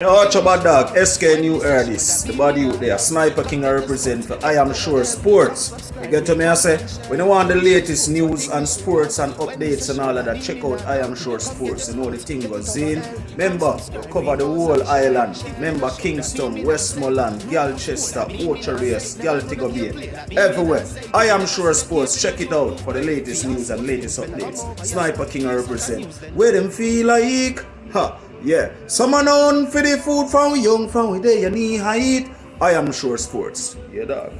Oh, Chaba Dog, SK New Erdis, the body out there, Sniper King I represent for I Am Sure Sports. You get to me, I say, when you want the latest news and sports and updates and all of that, check out I Am Sure Sports. You know the thing goes in. Remember, we cover the whole island. Remember Kingston, Westmoreland, Galchester, Orchard Race, Galtigo Bay, everywhere. I Am Sure Sports, check it out for the latest news and latest updates. Sniper King I represent. Where them feel like, ha. Yeah, someone on for the food from young from we day you need height. I am sure sports. Yeah, dog.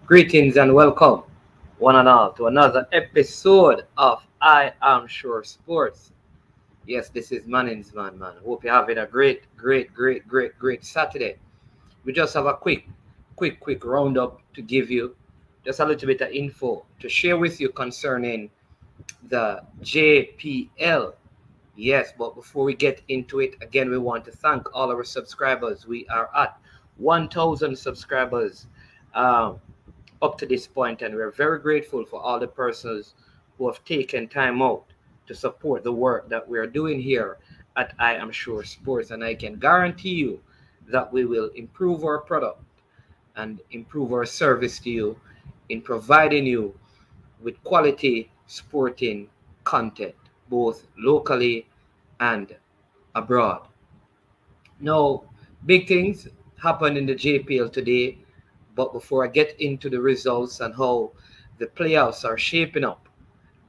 Greetings and welcome, one and all, to another episode of I Am Sure Sports. Yes, this is Manning's man. Hope you're having a great Saturday. We just have a quick roundup to give you, just a little bit of info to share with you concerning the JPL. Yes, but before we get into it, again, we want to thank all our subscribers. We are at 1,000 subscribers. Um, Up to this point, and we're very grateful for all the persons who have taken time out to support the work that we're doing here at I Am Sure Sports. And I can guarantee you that we will improve our product and improve our service to you in providing you with quality sporting content, both locally and abroad. Now, big things happened in the JPL today, but before I get into the results and how the playoffs are shaping up,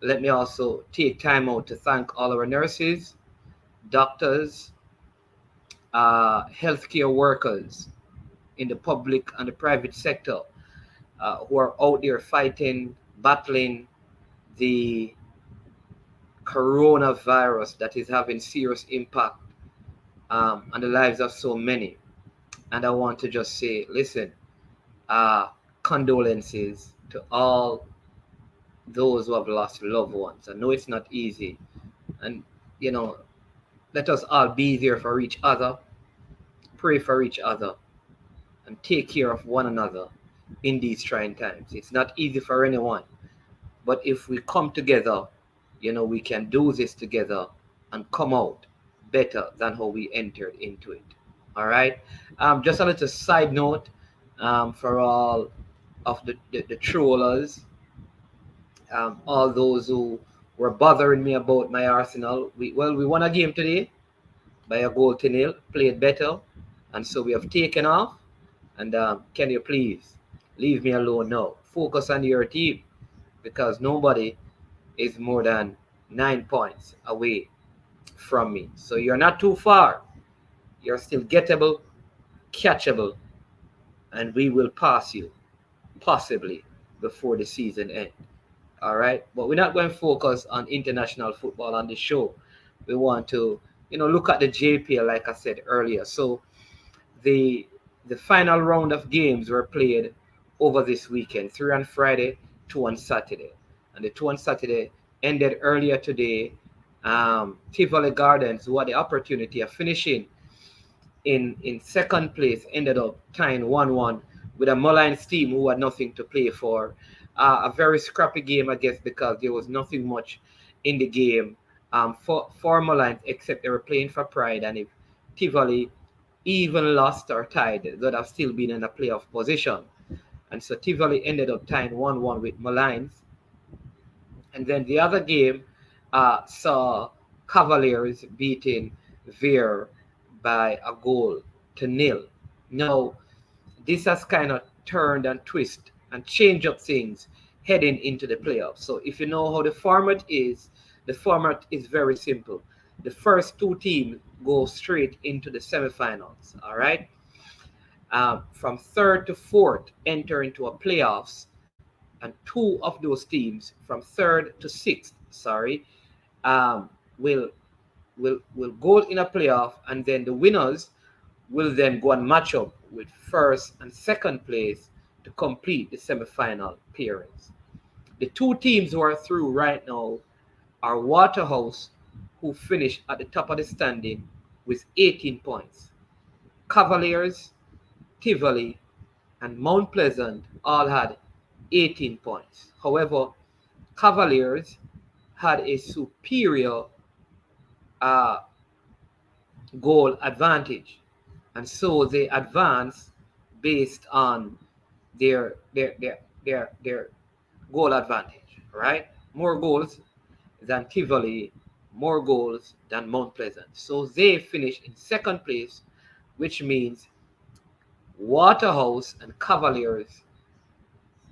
let me also take time out to thank all our nurses, doctors, healthcare workers in the public and the private sector who are out there fighting, battling the coronavirus that is having serious impact on the lives of so many. And I want to just say, listen, uh, condolences to all those who have lost loved ones. I know it's not easy. And, you know, let us all be there for each other, pray for each other, and take care of one another in these trying times. It's not easy for anyone. But if we come together, we can do this together and come out better than how we entered into it. All right. Just a little side note for all of the trollers, all those who were bothering me about my Arsenal. We won a game today by a goal to nil, played better, and so we have taken off. And can you please leave me alone now? Focus on your team because nobody is more than 9 points away from me. So you're not too far. You're still gettable, catchable, and we will pass you possibly before the season ends. All right, but we're not going to focus on international football on this show. We want to, look at the JPL like I said earlier. So the the final round of games were played over this weekend, three on Friday, two on Saturday, and the two on Saturday ended earlier today. Tivoli Gardens, who had the opportunity of finishing in second place, ended up tying 1-1 with a Mullines team who had nothing to play for. A very scrappy game, I guess, because there was nothing much in the game for Mullines, except they were playing for pride. And if Tivoli even lost or tied, they would have still been in a playoff position. And so Tivoli ended up tying 1-1 with Mullines. And then the other game saw Cavaliers beating Veer by a goal to nil. Now, this has kind of turned and twist and changed up things heading into the playoffs. So if you know how the format is very simple. The first two teams go straight into the semifinals. All right. From third to fourth enter into a playoffs, and two of those teams from third to sixth, um, will will go in a playoff, and then the winners will then go and match up with first and second place to complete the semifinal pairings. The two teams who are through right now are Waterhouse, who finished at the top of the standing with 18 points. Cavaliers, Tivoli, and Mount Pleasant all had 18 points. However, Cavaliers had a superior uh, goal advantage, and so they advanced based on their goal advantage, right? More goals than Tivoli, more goals than Mount Pleasant. So they finished in second place, which means Waterhouse and Cavaliers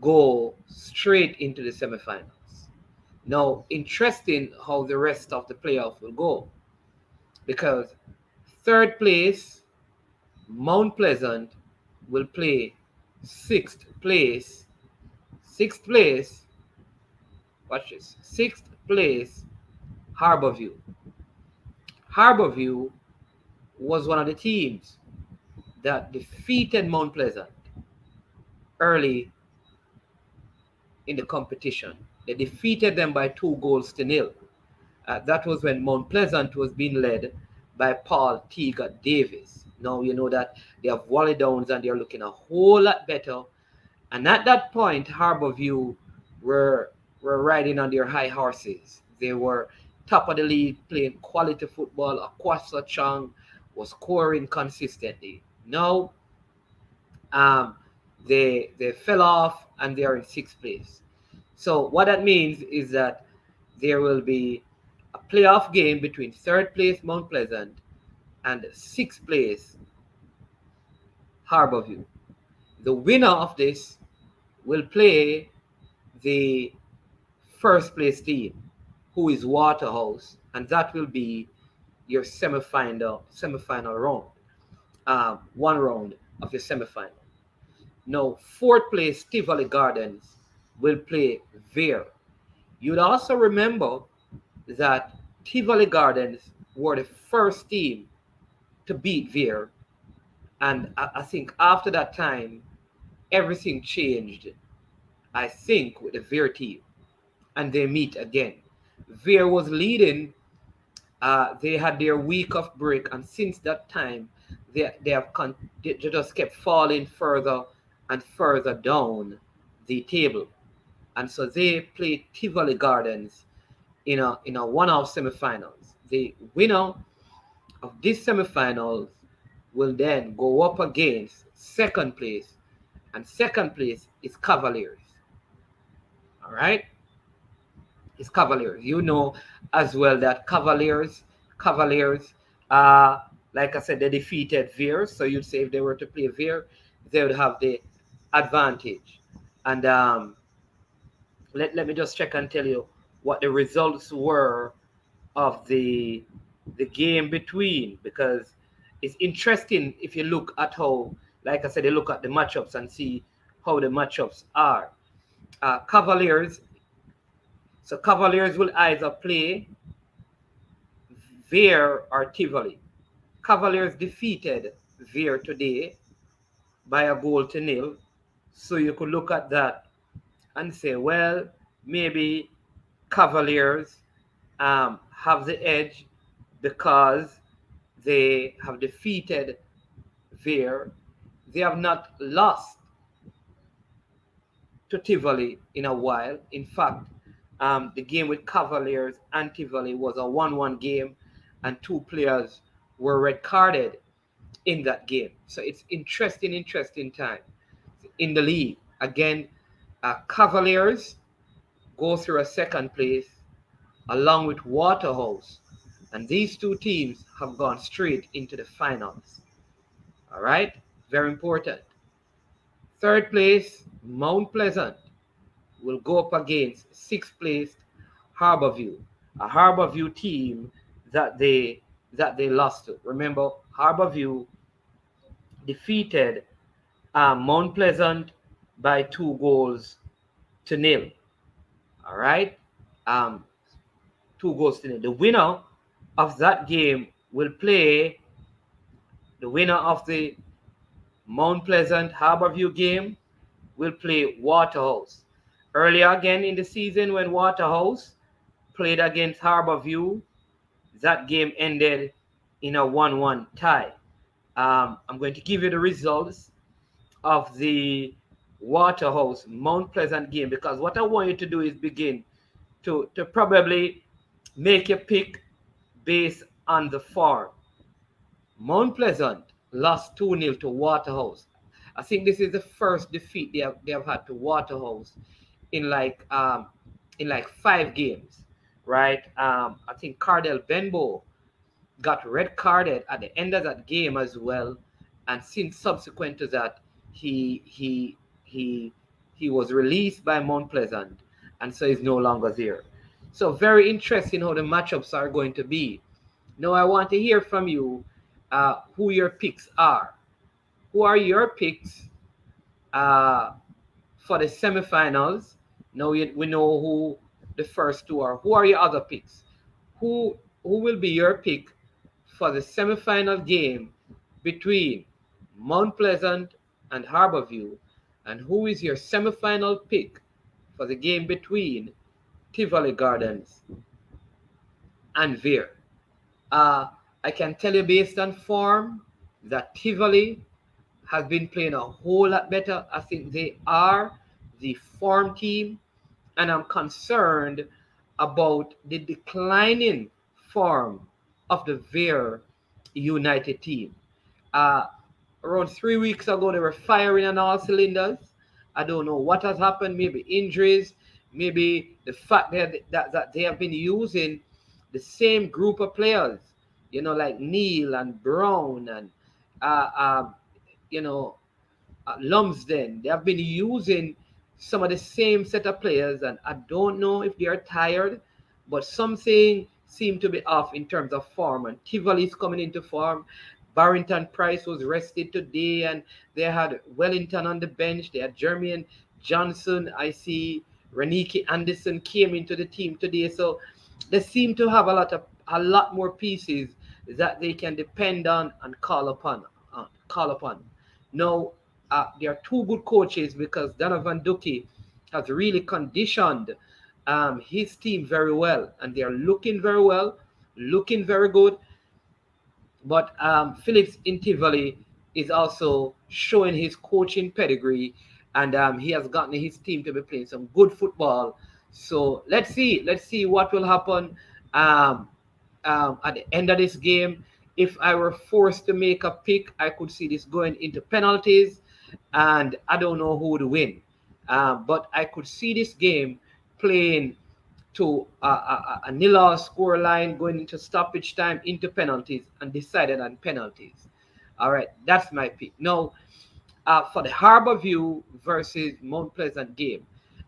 go straight into the semifinals. Now, interesting how the rest of the playoff will go, because third place, Mount Pleasant, will play sixth place. Sixth place, watch this. Sixth place, Harborview. Harborview was one of the teams that defeated Mount Pleasant early in the competition. They defeated them by 2 goals to nil. That was when Mount Pleasant was being led by Paul Tiga Davis. Now you know that they have Wally Downs and they're looking a whole lot better. And at that point, Harborview were riding on their high horses. They were top of the league, playing quality football. Akwasa Chang was scoring consistently. Now, um, they fell off and they are in sixth place. So what that means is that there will be a playoff game between third place Mount Pleasant and sixth place Harborview. The winner of this will play the first place team, who is Waterhouse, and that will be your semifinal round, one round of your semifinal. Now, fourth place Tivoli Gardens will play Veer. You'd also remember that Tivoli Gardens were the first team to beat Veer, and I think after that time, everything changed. I think with the Veer team, and they meet again. Veer was leading. They had their week of break, and since that time, they just kept falling further and further down the table, and so they played Tivoli Gardens in a one-off semifinals. The winner of this semifinals will then go up against second place, and second place is Cavaliers. All right, it's Cavaliers. You know as well that Cavaliers, uh, like I said, they defeated Veer. So you'd say if they were to play Veer, they would have the advantage. And let me just check and tell you what the results were of the game between, because it's interesting if you look at how, like I said, you look at the matchups and see how the matchups are. Cavaliers, so Cavaliers will either play Veer or Tivoli. Cavaliers defeated Veer today by a goal to nil. So you could look at that and say, well, maybe Cavaliers have the edge because they have defeated Veer. They have not lost to Tivoli in a while. In fact, the game with Cavaliers and Tivoli was a 1-1 game, and 2 players were red carded in that game. So it's interesting time in the league. Again, Cavaliers go through a second place along with Waterhouse, and these two teams have gone straight into the finals. All right, very important. Third place, Mount Pleasant will go up against sixth place Harborview, a Harborview team that they lost to. Remember, Harborview defeated Mount Pleasant by 2 goals to nil. All right, um, 2 goals to nil. The winner of that game will play the winner of the Mount Pleasant Harborview game will play Waterhouse. Earlier again in the season, when Waterhouse played against Harborview, that game ended in a 1-1 tie. I'm going to give you the results of the Waterhouse Mount Pleasant game, because what I want you to do is begin to probably make a pick based on the form. Mount Pleasant lost 2-0 to Waterhouse. I think this is the first defeat they have had to Waterhouse in like 5 games, right? I think Cardell Benbow got red carded at the end of that game as well, and since subsequent to that, he he he he was released by Mount Pleasant, and so he's no longer there. So very interesting how the matchups are going to be. Now I want to hear from you who your picks are. Who are your picks uh, for the semifinals? Now we know who the first two are. Who are your other picks? Who will be your pick for the semifinal game between Mount Pleasant and Harborview? And who is your semifinal pick for the game between Tivoli Gardens and Veer? Uh, I can tell you based on form that Tivoli has been playing a whole lot better. I think they are the form team, and I'm concerned about the declining form of the Veer United team. Uh, Around 3 weeks ago, they were firing on all cylinders. I don't know what has happened. Maybe injuries, maybe the fact that they have been using the same group of players, like Neil and Brown and uh, um, you know Lumsden. They have been using some of the same set of players, and I don't know if they are tired, but something seemed to be off in terms of form. And Tivoli is coming into form. Barrington Price was rested today, and they had Wellington on the bench. They had Jermaine Johnson. I see Reniki Anderson came into the team today, so they seem to have a lot more pieces that they can depend on and call upon. Call upon. Now, they are two good coaches because Donovan Ducky has really conditioned his team very well, and they are looking very well, looking very good. But Phillips in Tivoli is also showing his coaching pedigree, and he has gotten his team to be playing some good football. So let's see what will happen um, at the end of this game. If I were forced to make a pick, I could see this going into penalties, and I don't know who would win. But I could see this game playing to a nil-all score line going into stoppage time, into penalties, and decided on penalties. All right, that's my pick. Now, for the Harborview versus Mount Pleasant game,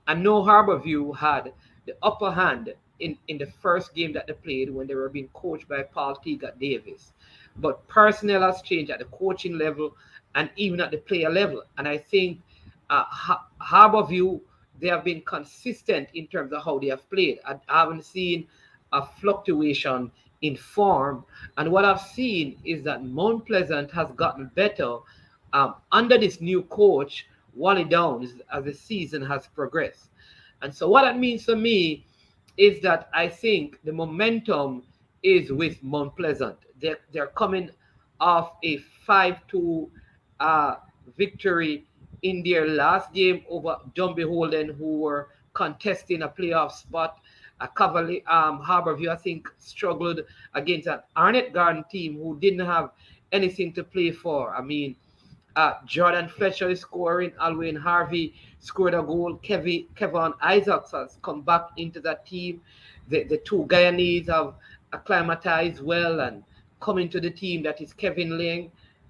I know Harborview had the upper hand in the first game that they played when they were being coached by Paul Teagat Davis. But personnel has changed at the coaching level and even at the player level. And I think Harborview, they have been consistent in terms of how they have played. I haven't seen a fluctuation in form. And what I've seen is that Mount Pleasant has gotten better under this new coach, Wally Downs, as the season has progressed. And so, what that means for me is that I think the momentum is with Mount Pleasant. They're coming off a 5-2 uh, victory in their last game over Dumby Holden, who were contesting a playoff spot. Harborview, I think, struggled against an Arnett Garden team who didn't have anything to play for. I mean, Jordan Fletcher is scoring. Alwyn Harvey scored a goal. Kevin Isaacs has come back into that team. The two Guyanese have acclimatized well and come into the team. That is Kevin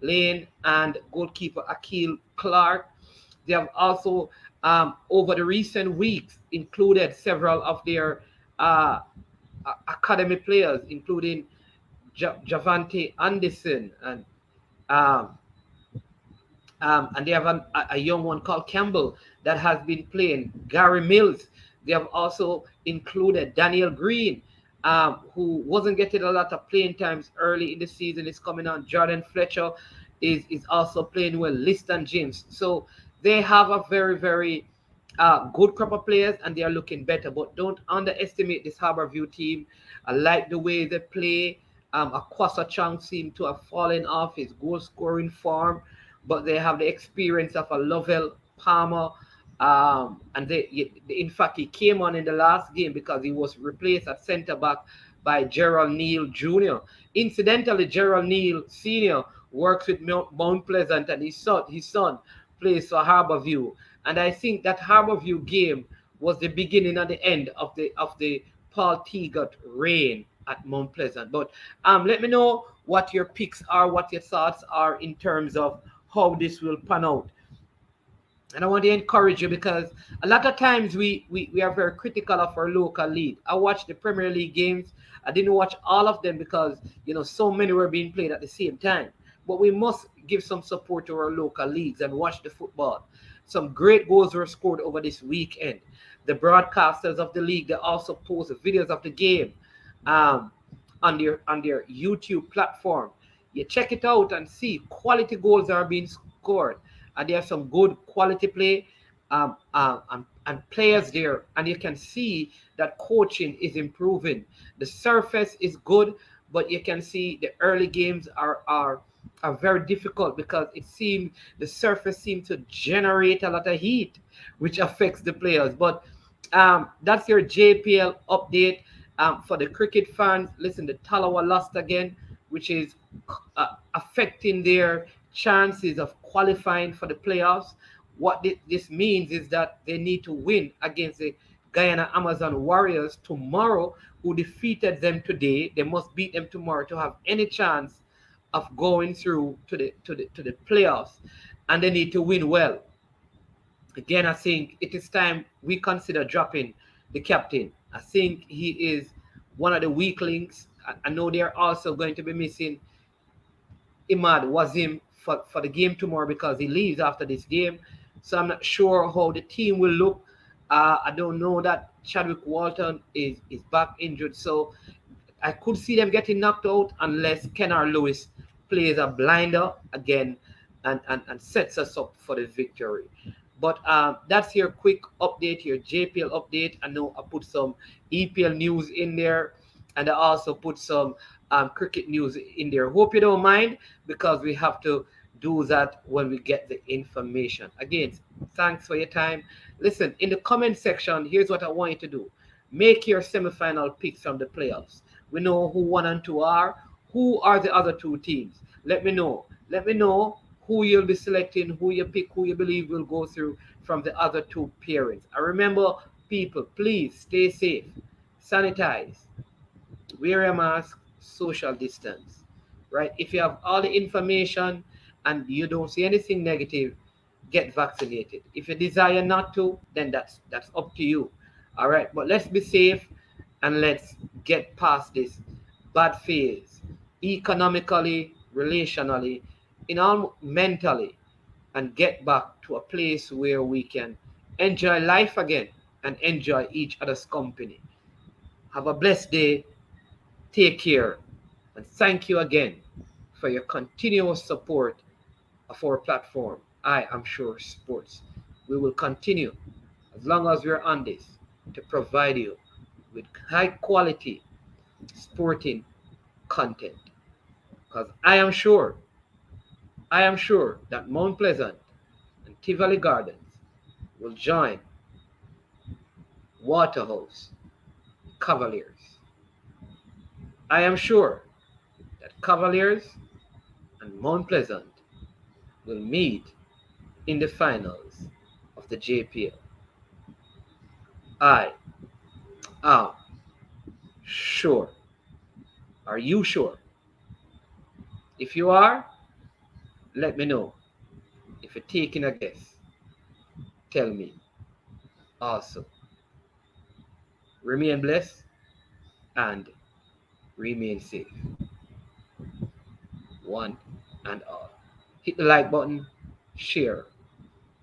Lane and goalkeeper Akil Clark. They have also, over the recent weeks, included several of their academy players, including Javante Anderson um, and they have a young one called Campbell that has been playing. Gary Mills. They have also included Daniel Green, who wasn't getting a lot of playing times early in the season. Is coming on. Jordan Fletcher is also playing well. Liston James. So they have a very, very good crop of players, and they are looking better. But don't underestimate this Harborview team. I like the way they play. Akwasa Chang seemed to have fallen off his goal scoring form, but they have the experience of a Lovell Palmer, And in fact, he came on in the last game because he was replaced at centre back by Gerald Neal Jr. Incidentally, Gerald Neal Sr. works with Mount Pleasant, and his son plays for Harborview. And I think that Harborview game was the beginning and the end of the Paul Teagut reign at Mount Pleasant. But let me know what your picks are, what your thoughts are in terms of how this will pan out. And I want to encourage you because a lot of times we are very critical of our local league. I watched the Premier League games. I didn't watch all of them because so many were being played at the same time. But we must give some support to our local leagues and watch the football. Some great goals were scored over this weekend. The broadcasters of the league, they also post videos of the game um, on their YouTube platform. You check it out and see quality goals are being scored, and there's some good quality play, and players there, and you can see that coaching is improving. The surface is good, but you can see the early games are very difficult because it seems the surface seems to generate a lot of heat, which affects the players. But that's your JPL update. For the cricket fans, listen, the Talawa lost again, which is affecting their chances of qualifying for the playoffs. What this means is that they need to win against the Guyana Amazon Warriors tomorrow, who defeated them today. They must beat them tomorrow to have any chance of going through to the playoffs, and they need to win well. Again, I think it is time we consider dropping the captain. I think he is one of the weak links. I know they're also going to be missing Imad Wazim for the game tomorrow because he leaves after this game. So I'm not sure how the team will look. I don't know that Chadwick Walton is back injured. So I could see them getting knocked out unless Kennar Lewis plays a blinder again and sets us up for the victory. But that's your quick update, your JPL update. I know I put some EPL news in there, and I also put some cricket news in there. Hope you don't mind because we have to do that when we get the information. Again, thanks for your time. Listen, in the comment section, here's what I want you to do. Make your semifinal picks from the playoffs. We know who one and two are. Who are the other two teams? Let me know. Let me know who you'll be selecting, who you pick, who you believe will go through from the other two pairings. And remember, people, please stay safe, sanitize, wear a mask, social distance. Right? If you have all the information and you don't see anything negative, get vaccinated. If you desire not to, then that's up to you. All right, but let's be safe and let's get past this bad phase, economically, relationally, in all mentally, and get back to a place where we can enjoy life again and enjoy each other's company. Have a blessed day. Take care. And thank you again for your continuous support of our platform. I am sure sports. We will continue as long as we're on this to provide you with high quality sporting content. Because I am sure that Mount Pleasant and Tivoli Gardens will join Waterhouse Cavaliers. I am sure that Cavaliers and Mount Pleasant will meet in the finals of the JPL. I am sure. Are you sure? If you are, let me know. If you're taking a guess, tell me. Also, remain blessed and remain safe. One and all. Hit the like button, share,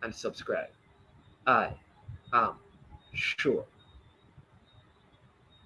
and subscribe. I am sure.